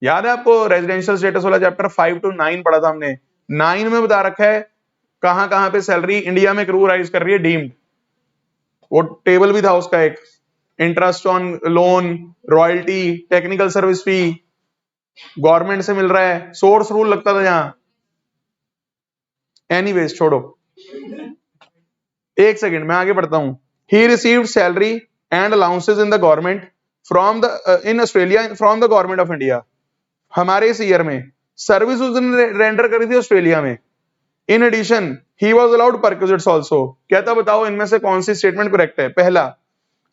याद है आपको रेजिडेंशियल स्टेटस वाला चैप्टर 5 to 9 पढ़ा था हमने, 9 में बता रखा है कहां कहां पे सैलरी इंडिया में एक्रूराइज कर रही है डीम्ड, वो टेबल भी था उसका एक, interest on loan, royalty, technical service fee, government से मिल रहा है, सोर्स रूल लगता था यहां। एनीवेज छोड़ो, एक सेकंड मैं आगे बढ़ता हूं। He received salary and allowances in the government from the in Australia from the government of India, हमारे इस ईयर में सर्विस उसने रेंडर करी थी ऑस्ट्रेलिया में। In addition he was allowed perquisites also, कहता बताओ इनमें से कौन सी स्टेटमेंट करेक्ट है? पहला,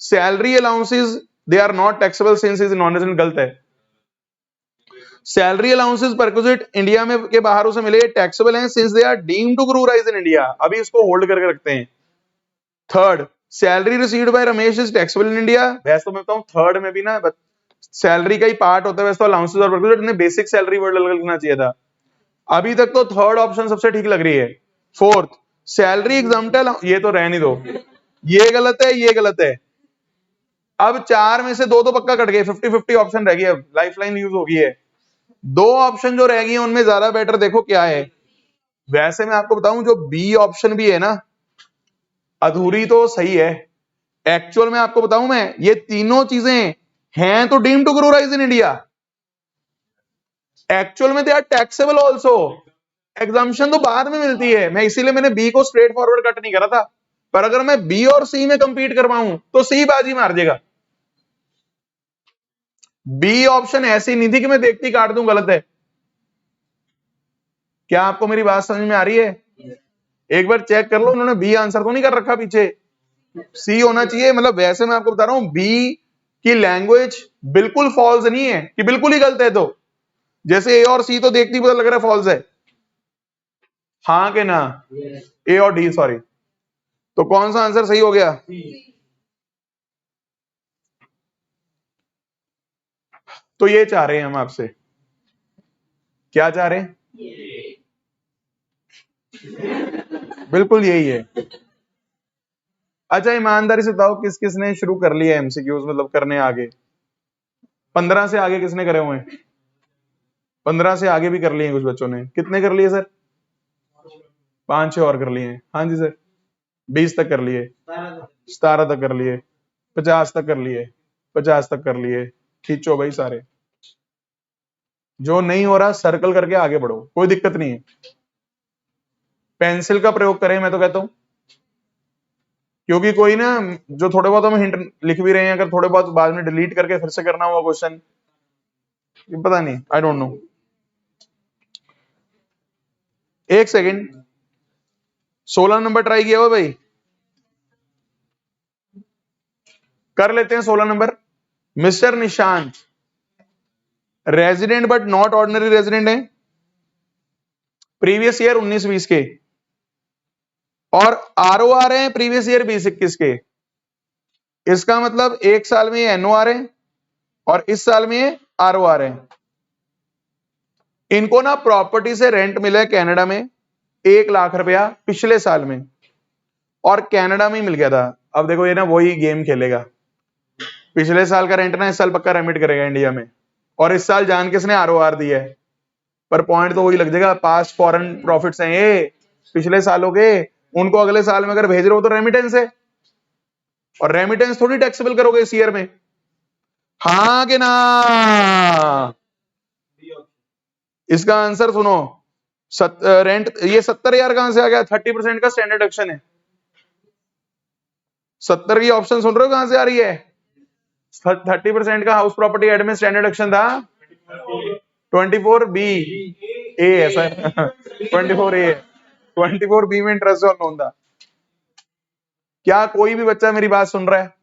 salary allowances they are not taxable since is non resident, गलत है। सैलरी अलाउंसेस परक्विजिट इंडिया में के बाहर उसे मिले टैक्सेबल हैं since they are deemed to accrue in India, अभी इसको होल्ड करके रखते हैं। Third, salary received by Ramesh is taxable in India, वैसे तो मैं बताऊं थर्ड में भी ना सैलरी का ही पार्ट होता है वैसे तो अलाउंसेस और परक्विजिट ने बेसिक सैलरी वर्ड लगना चाहिए था। अभी तक तो थर्ड ऑप्शन सबसे ठीक लग रही है। फोर्थ, सैलरी एग्जाम्प्ट है, ये तो रहने दो, ये गलत है, ये गलत है। अब चार में से दो तो पक्का कट गए, 50-50 ऑप्शन रह गई, अब लाइफलाइन यूज हो गई है। दो ऑप्शन जो रह गई हैं उनमें ज्यादा बेटर देखो क्या है। वैसे मैं आपको बताऊं जो बी ऑप्शन भी है ना, अधूरी तो सही है, एक्चुअल में आपको बताऊं मैं ये तीनों चीजें हैं तो deemed to accrue in India, actual में they are taxable also, exemption तो बाद में मिलती है, मैं इसीलिए मैंने बी को स्ट्रेट फॉरवर्ड कट नहीं करा था, पर अगर मैं बी और सी में कंपीट करवाऊं तो सी बाजी मार देगा। बी ऑप्शन ऐसी नहीं थी कि मैं देखती काट दूं, गलत है। क्या आपको मेरी बात समझ में आ रही है? एक बार चेक कर लो, उन्होंने बी आंसर तो नहीं कर रखा पीछे, सी होना चाहिए। मतलब वैसे मैं आपको बता रहा हूं बी की लैंग्वेज बिल्कुल फॉल्स नहीं है कि बिल्कुल ही गलत है, तो जैसे ए और सी तो देखती पता लग रहा है फॉल्स है, हाँ कि ना, ए और डी सॉरी, तो कौन सा आंसर सही हो गया? तो ये चाह रहे हैं हम आपसे, क्या चाह रहे हैं? बिल्कुल यही है। अच्छा ईमानदारी से बताओ किस किसने शुरू कर लिया एमसीक्यूज, मतलब करने आगे? 15 से आगे किसने करे हुए हैं? 15 से आगे भी कर लिए कुछ बच्चों ने, कितने कर लिए सर? 5-6 और कर लिए। हाँ जी सर, 20 तक कर लिए, 17 तक कर लिए, 50 तक कर लिए, 50 तक कर लिए। खींचो भाई सारे, जो नहीं हो रहा सर्कल करके आगे बढ़ो, कोई दिक्कत नहीं है। पेंसिल का प्रयोग करें मैं तो कहता हूं, क्योंकि कोई ना जो थोड़े बहुत हम हिंट लिख भी रहे हैं, अगर थोड़े बहुत बाद में डिलीट करके फिर से करना हुआ क्वेश्चन, पता नहीं, आई डोंट नो। एक सेकंड, 16 नंबर ट्राई किया हुआ भाई, कर लेते हैं 16 number. Mister Nishant resident but not ordinary resident है, प्रीवियस ईयर 19-20 के, और आरओआर है प्रीवियस ईयर 20-21 के। इसका मतलब एक साल में ये एनओआर है और इस साल में ये आरओआर है। इनको ना प्रॉपर्टी से रेंट मिला है कनाडा में 1 लाख रुपया पिछले साल में, और कनाडा में ही मिल गया था। अब देखो ये ना वही गेम खेलेगा, पिछले साल का रेंट ना इस साल पक्का रेमिट करेगा इंडिया में, और इस साल जान किसने आरओआर दिया है, पर पॉइंट तो वही लग जाएगा, पास्ट फॉरेन प्रॉफिट्स हैं ये पिछले सालों के, उनको अगले साल में अगर भेज रहे हो तो रेमिटेंस है, और रेमिटेंस थोड़ी टैक्सेबल करोगे इस ईयर में, हाँ कि ना? इसका आंसर सुनो, रेंट ये 70,000 कहां से आ गया? 30% का स्टैंडर्ड डिडक्शन है। 70 की ऑप्शन सुन रहे हो कहां से आ रही है? 30% का हाउस प्रॉपर्टी एड में स्टैंडर्ड डिडक्शन था 24B, ए है सर 24A है, 24B में इंटरेस्ट और लोन था। क्या कोई भी बच्चा मेरी बात सुन रहा है?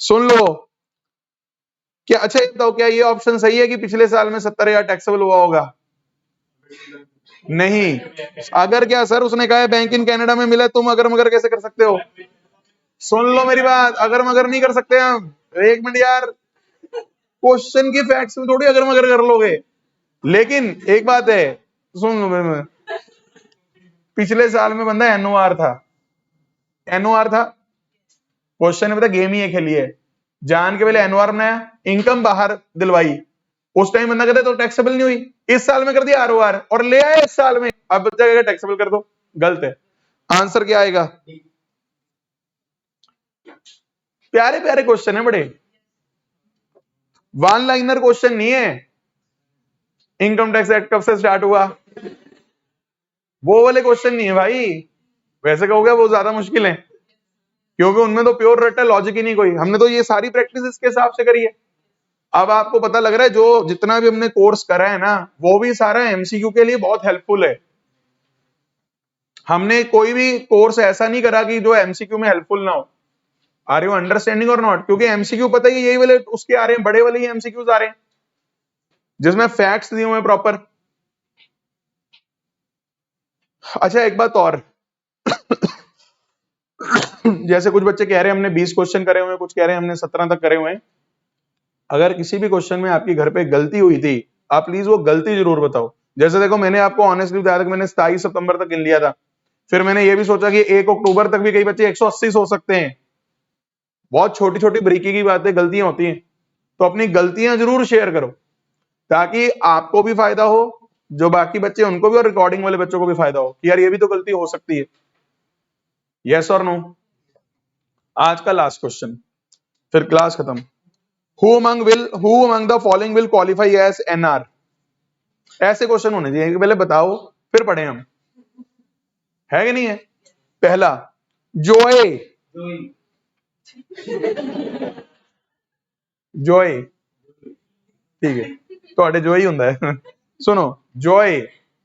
सुन लो क्या? अच्छा ये बताओ क्या ये ऑप्शन सही है कि पिछले साल में 70,000 टैक्सेबल हुआ होगा? नहीं। अगर क्या सर उसने कहा है बैंक इन कनाडा में मिला, तुम अगर मगर कैसे कर सकते हो? सुन लो मेरी बात, अगर मगर नहीं कर सकते हम। एक मिनट यार, क्वेश्चन की फैक्ट्स में थोड़ी अगर मगर कर लोगे। लेकिन एक बात है, सुन लो, पिछले साल में बंदा एनओआर था, एनओआर था, क्वेश्चन में पता गेम ही खेली है, जान के पहले एनओआर बनाया, इनकम बाहर दिलवाई, उस टाइम बंदा कहता तो टैक्सेबल नहीं हुई, इस साल में कर दिया आरओआर और ले आए इस साल में, अब बच्चा कहेगा टैक्सेबल कर दो, गलत है। आंसर क्या आएगा? प्यारे प्यारे क्वेश्चन है बड़े, वन लाइनर क्वेश्चन नहीं है। इनकम टैक्स एक्ट कब से स्टार्ट हुआ, वो वाले क्वेश्चन नहीं है भाई। वैसे कहोगे वो ज्यादा मुश्किल है, क्योंकि उनमें तो प्योर रट्टा लॉजिक ही नहीं कोई, हमने तो ये सारी प्रैक्टिस इसके हिसाब से करी है। अब आपको पता लग रहा है जो जितना भी हमने कोर्स करा है ना, वो भी सारा एमसीक्यू के लिए बहुत हेल्पफुल है। हमने कोई भी कोर्स ऐसा नहीं करा कि जो एमसीक्यू में हेल्पफुल ना हो। आर यू अंडरस्टैंडिंग और नॉट? क्योंकि एमसीक्यू पता है यही वाले उसके आ रहे हैं, बड़े वाले ही एमसीक्यूज आ रहे हैं जिसमें फैक्ट्स दिए हुए हैं प्रॉपर। अच्छा एक बात और जैसे कुछ बच्चे कह रहे हैं हमने 20 क्वेश्चन करे हुए हैं, कुछ कह रहे हैं हमने 17 तक करे हुए हैं। अगर किसी भी क्वेश्चन में आपकी घर पे गलती हुई थी, आप प्लीज वो गलती जरूर बताओ। जैसे देखो मैंने आपको ऑनेस्टली बताया था कि मैंने 27 सितंबर तक गिन लिया था, फिर मैंने ये भी सोचा कि 1 अक्टूबर तक भी कई बच्चे 180 हो सकते हैं। बहुत छोटी छोटी बरीकी की बातें गलतियां होती हैं, तो अपनी गलतियां जरूर शेयर करो ताकि आपको भी फायदा हो, जो बाकी बच्चे उनको भी, और रिकॉर्डिंग वाले बच्चों को भी फायदा हो कि यार ये भी तो गलती हो सकती है। यस और नो? आज का लास्ट क्वेश्चन, फिर क्लास खत्म। Who among the following will qualify as NR? ऐसे क्वेश्चन होने चाहिए कि पहले बताओ फिर पढ़े हम, है कि नहीं है? पहला जॉय, जॉय ठीक है, ਤੁਹਾਡੇ ਜੋਈ ਹੁੰਦਾ है सुनो, Joy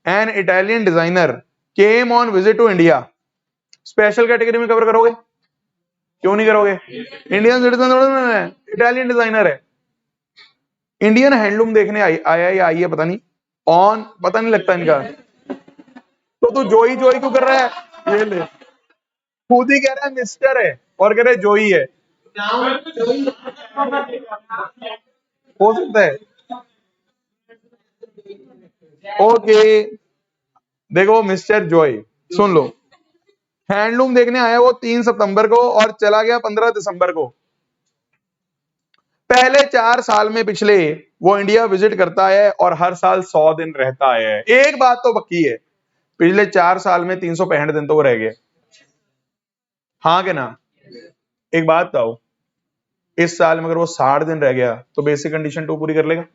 an Italian designer came on visit to India, special category में कवर करोगे? क्यों नहीं करोगे? इंडियन सिटीजन थोड़ा है, इटालियन डिजाइनर है, इंडियन हैंडलूम देखने आया या आई है पता नहीं, ऑन पता नहीं लगता इनका। तो तू जोई जोई क्यों कर रहा है? ये ले, खुद ही कह रहा है मिस्टर है और कह रहा है जोई है, हो सकता है। ओके देखो मिस्टर जॉय, सुन लो, हैंडलूम देखने आया वो 3 सितंबर को और चला गया 15 दिसंबर को। पहले 4 साल में पिछले वो इंडिया विजिट करता है और हर साल 100 दिन रहता है। एक बात तो पक्की है, पिछले 4 साल में 365 दिन तो वो रह गए, हाँ के ना? एक बात बताओ, इस साल में अगर वो 60 दिन रह गया तो बेसिक कंडीशन 2 पूरी कर लेगा,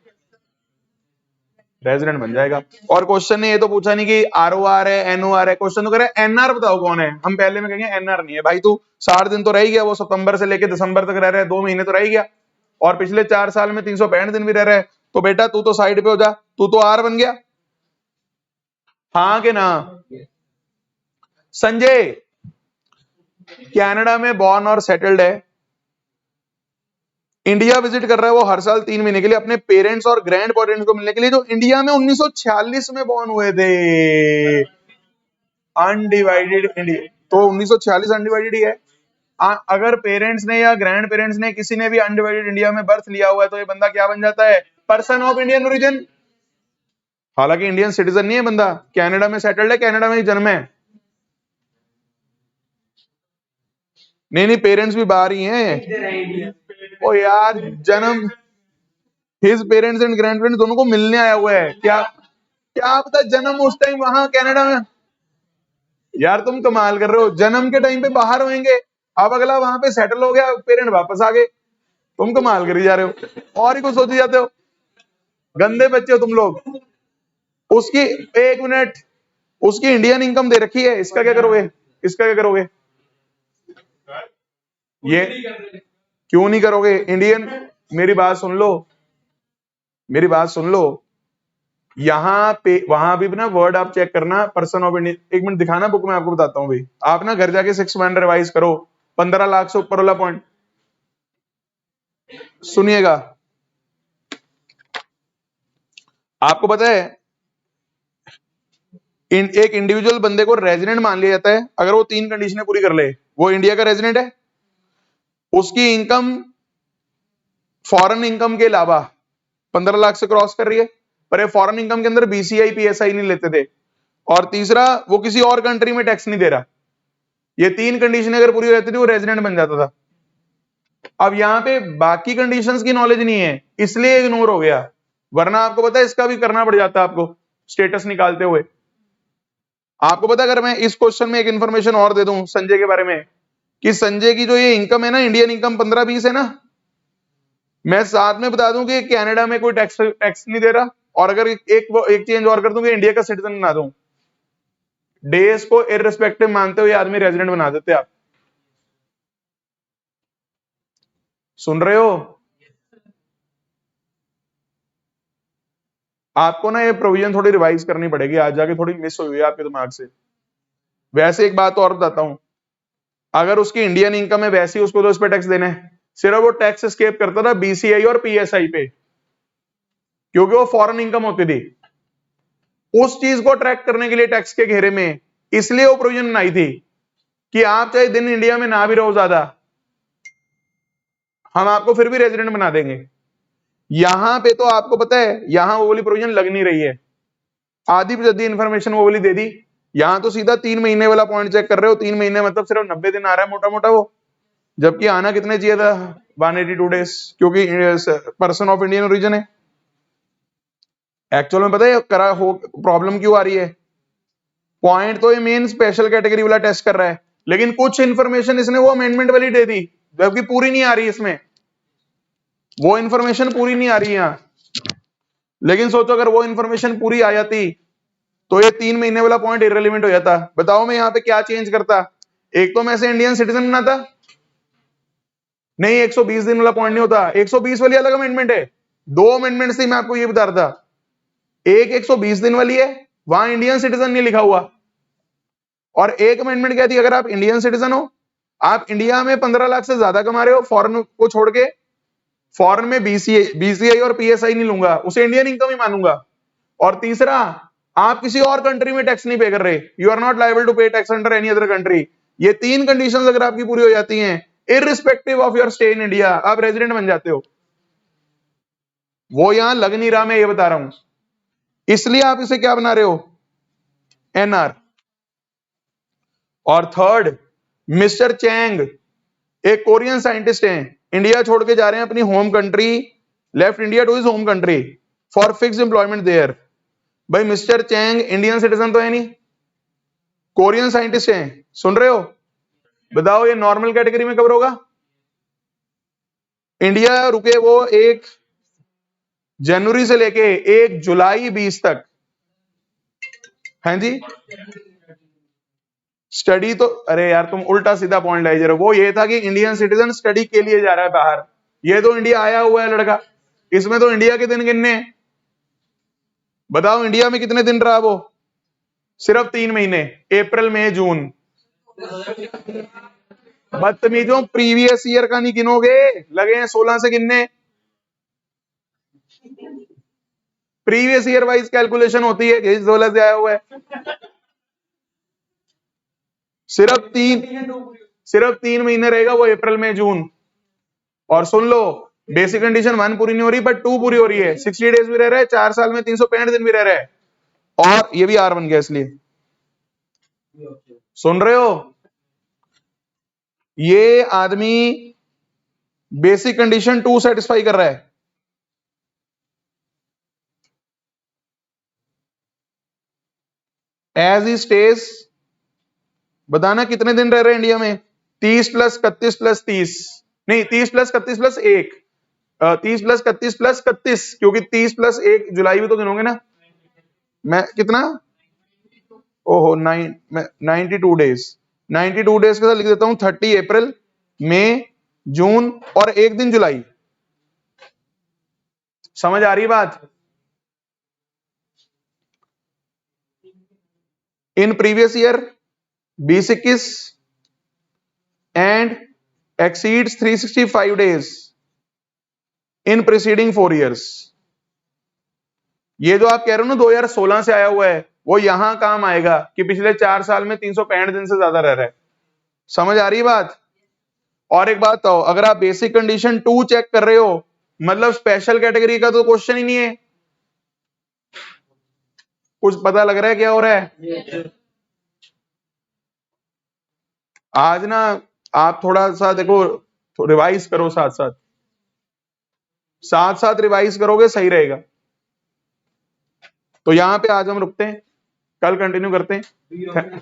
रेजिडेंट बन जाएगा। और क्वेश्चन ने ये तो पूछा नहीं कि ROR है NOR है, क्वेश्चन तो कह रहा है NR बताओ कौन है। हम पहले में कहेंगे NR नहीं है भाई, तू 60 दिन तो रह ही गया, वो सितंबर से लेके दिसंबर तक रह रहा है, 2 महीने तो रह ही गया, और पिछले 4 साल में 365 दिन भी रह रहा है, तो बेटा तू तो साइड पे हो जा, तू तो R बन गया, हाँ के ना? संजय कनाडा में बॉर्न और सेटल्ड है, इंडिया विजिट कर रहा है वो हर साल 3 महीने के लिए अपने पेरेंट्स और ग्रैंड पेरेंट्स को मिलने के लिए, जो इंडिया में 1946 में बॉर्न हुए थे। अनडिवाइडेड इंडिया, तो 1946 अनडिवाइडेड ही है। अगर पेरेंट्स ने या ग्रैंड पेरेंट्स ने किसी ने भी अनडिवाइडेड इंडिया में बर्थ लिया हुआ है तो ये बंदा क्या बन जाता है? Person of Indian origin. हालांकि इंडियन सिटीजन नहीं है बंदा, कनाडा में सेटल्ड है, कनाडा में ही जन्म है। नहीं पेरेंट्स भी बाहर ही हैं। ओ यार जन्म, his parents and grand parents दोनों को मिलने आया हुआ है क्या? क्या पता जन्म उस टाइम वहां कनाडा में। यार तुम कमाल कर रहे हो, जन्म के टाइम पे बाहर होंगे, अब अगला वहां पे सेटल हो गया, पेरेंट वापस आ गए, तुम कमाल करी जा रहे हो और ही कुछ सोची जाते हो, गंदे बच्चे हो तुम लोग। उसकी 1 मिनट, उसकी इंडियन इनकम दे रखी है, इसका क्या करोगे? इसका क्या करोगे? ये क्यों नहीं करोगे? इंडियन, मेरी बात सुन लो, मेरी बात सुन लो, यहाँ पे वहां भी ना वर्ड आप चेक करना, पर्सन ऑफ इंडिया, 1 मिनट दिखाना बुक में, आपको बताता हूँ भाई, आप ना घर जाके 6 मंथ रिवाइज करो, 15 लाख से ऊपर वाला पॉइंट सुनिएगा। आपको पता है एक इंडिविजुअल बंदे को रेजिडेंट मान लिया जाता है अगर वो 3 कंडीशनें पूरी कर ले, वो इंडिया का रेजिडेंट है, उसकी इनकम फॉरेन इनकम के अलावा 15 लाख से क्रॉस कर रही है, पर ये फॉरेन इनकम के अंदर BCI PSI नहीं लेते थे, और तीसरा वो किसी और कंट्री में टैक्स नहीं दे रहा। ये 3 कंडीशन अगर पूरी रहती थी वो रेजिडेंट बन जाता था। अब यहाँ पे बाकी कंडीशंस की नॉलेज नहीं है इसलिए इग्नोर हो गया, वरना आपको पता है इसका भी करना पड़ जाता आपको स्टेटस निकालते हुए। आपको पता अगर मैं इस क्वेश्चन में एक इंफॉर्मेशन और दे दूं संजय के बारे में, कि संजय की जो ये इनकम है ना, इंडियन इनकम 15-20 है ना, मैं साथ में बता दूं कि कनाडा में कोई टैक्स नहीं दे रहा, और अगर एक चेंज और कर दूं कि इंडिया का सिटीजन बना दूं, डेज को इररिस्पेक्टिव मानते हुए आदमी रेजिडेंट बना देते आप। सुन रहे हो? आपको ना ये प्रोविजन थोड़ी रिवाइज करनी पड़ेगी, आज जाके थोड़ी मिस हुई है आपके दिमाग से। वैसे एक बात और बताता हूं, अगर उसकी इंडियन इनकम है वैसे ही उसको तो इस पे टैक्स देना है, सिर्फ वो टैक्स एस्केप करता था BCI और PSI पे, क्योंकि वो फॉरेन इनकम होती थी। उस चीज को ट्रैक करने के लिए टैक्स के घेरे में इसलिए वो प्रोविजन बनाई थी कि आप चाहे दिन इंडिया में ना भी रहो ज्यादा, हम आपको फिर भी रेजिडेंट बना देंगे। यहां पे तो आपको पता है यहां वो वाली प्रोविजन लग नहीं रही है, आधी जद्दी इंफॉर्मेशन वो वाली दे दी, यहां तो सीधा 3 महीने वाला पॉइंट चेक कर रहे हो, 3 महीने मतलब सिर्फ 90 दिन आ रहा है मोटा मोटा वो, जबकि आना कितने चाहिए था? 182 डेज, क्योंकि पर्सन ऑफ इंडियन ओरिजिन है। एक्चुअल में पता है करा हो प्रॉब्लम क्यों आ रही है? पॉइंट तो ये मेन स्पेशल कैटेगरी वाला टेस्ट कर रहा है, लेकिन कुछ इंफॉर्मेशन इसने वो अमेंडमेंट वाली दे दी, जबकि पूरी नहीं आ रही इसमें, वो इंफॉर्मेशन पूरी नहीं आ रही यहां। लेकिन सोचो अगर वो इंफॉर्मेशन पूरी आ जाती तो ये 3 महीने वाला पॉइंट इररिलेवेंट हो जाता। बताओ मैं यहाँ पे क्या चेंज करता? एक तो मैं से इंडियन सिटीजन बनाता, नहीं 120 दिन वाला पॉइंट नहीं होता, 120 वाली अलग अमेंडमेंट है, 2 अमेंडमेंट से मैं आपको ये बता रहा था, एक 120 दिन वाली है, वहां इंडियन सिटीजन नहीं लिखा हुआ, और एक अमेंडमेंट क्या थी, अगर आप इंडियन सिटीजन हो, आप इंडिया में 15 लाख से ज्यादा कमा रहे हो, फॉरेन को छोड़ के, फॉरेन में बीसीआई और पीएसआई नहीं लूंगा, उसे इंडियन इनकम ही मानूंगा। और तीसरा, आप किसी और कंट्री में टैक्स नहीं पे कर रहे, you are not liable to pay tax under any other country. ये तीन कंडीशंस अगर आपकी पूरी हो जाती हैं, irrespective of your stay in India, आप रेजिडेंट बन जाते हो। वो यहां लग नहीं रहा, मैं ये बता रहा हूं, इसलिए आप इसे क्या बना रहे हो, एनआर। और थर्ड, मिस्टर चैंग एक कोरियन साइंटिस्ट हैं, इंडिया छोड़ के जा रहे हैं अपनी home country, left India to his home country for fix employment there. भाई मिस्टर चैंग इंडियन सिटीजन तो है नहीं, कोरियन साइंटिस्ट हैं, सुन रहे हो, बताओ ये नॉर्मल कैटेगरी में कवर होगा? इंडिया रुके वो 1 जनवरी से लेके 1 जुलाई 20 तक, हैं जी। स्टडी तो, अरे यार तुम उल्टा सीधा पॉइंट लाई जा रहे हो, वो ये था कि इंडियन सिटीजन स्टडी के लिए जा रहा है बाहर, ये तो इंडिया आया हुआ है लड़का, इसमें तो इंडिया के दिन गिनने हैं। बताओ इंडिया में कितने दिन रहा वो? सिर्फ 3 महीने, अप्रैल मई जून। बदतमीजों, प्रीवियस ईयर का नहीं गिनोगे, लगे हैं 16 से गिनने। प्रीवियस ईयर वाइज कैलकुलेशन होती है, 16 से आया हुआ है। सिर्फ तीन महीने रहेगा वो, अप्रैल में जून। और सुन लो, बेसिक कंडीशन 1 पूरी नहीं हो रही, बट 2 पूरी हो रही है, 60 डेज भी रह रहा है, 4 साल में 365 दिन भी रह रहा है, और ये भी आर बन गया इसलिए। सुन रहे हो, ये आदमी बेसिक कंडीशन 2 सेटिस्फाई कर रहा है। एज ही स्टेज, बताना कितने दिन रह रहे हैं इंडिया में? 30 प्लस 31 प्लस 30, नहीं 30 प्लस 31 प्लस 1, 30 प्लस 31 प्लस 31, क्योंकि 30 प्लस 1 जुलाई भी तो गिनोगे ना। मैं कितना, ओहो 92 डेज, 92 डेज के साथ लिख देता हूं 30 अप्रैल, मई, जून और 1 दिन जुलाई। समझ आ रही बात? In previous year 2021 and exceeds 365 days in preceding 4 years। ये जो आप कह रहे हो ना 2016 से आया हुआ है, वो यहां काम आएगा कि पिछले 4 साल में 365 दिन से ज्यादा रह रहा है। समझ आ रही है बात? और एक बात तो, अगर आप बेसिक कंडीशन 2 चेक कर रहे हो, मतलब स्पेशल कैटेगरी का तो क्वेश्चन ही नहीं है। कुछ पता लग रहा है क्या हो रहा है? आज ना आप थोड़ा सा देखो, रिवाइज करो, साथ साथ रिवाइज करोगे सही रहेगा। तो यहां पे आज हम रुकते हैं, कल कंटिन्यू करते हैं।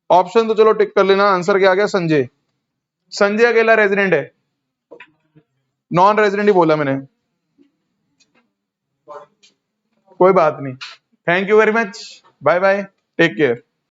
ऑप्शन तो चलो टिक कर लेना, आंसर क्या आ गया? संजय। संजय अकेला रेजिडेंट है, नॉन रेजिडेंट ही बोला मैंने, कोई बात नहीं। Thank you very much, bye bye, take care.